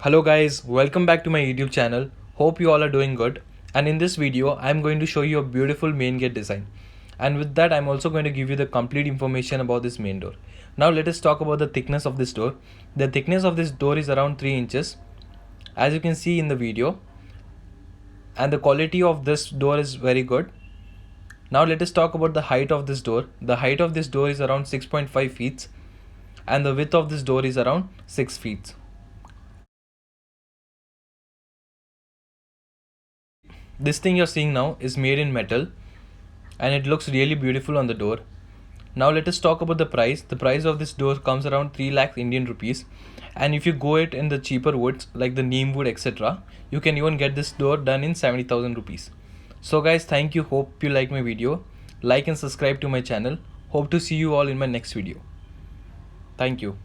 Hello guys, welcome back to my YouTube channel. Hope you all are doing good. And in this video, I'm going to show you a beautiful main gate design. And with that, I'm also going to give you the complete information about this main door. Now let us talk about the thickness of this door. The thickness of this door is around 3 inches, as you can see in the video. And the quality of this door is very good. Now let us talk about the height of this door. The height of this door is around 6.5 feet and the width of this door is around 6 feet. This thing you're seeing now is made in metal and it looks really beautiful on the door. Now let us talk about the price. The price of this door comes around 3 lakh Indian rupees, and if you go it in the cheaper woods like the neem wood etc., you can even get this door done in 70,000 rupees. So guys, thank you. Hope you like my video. Like and subscribe to my channel. Hope to see you all in my next video. Thank you.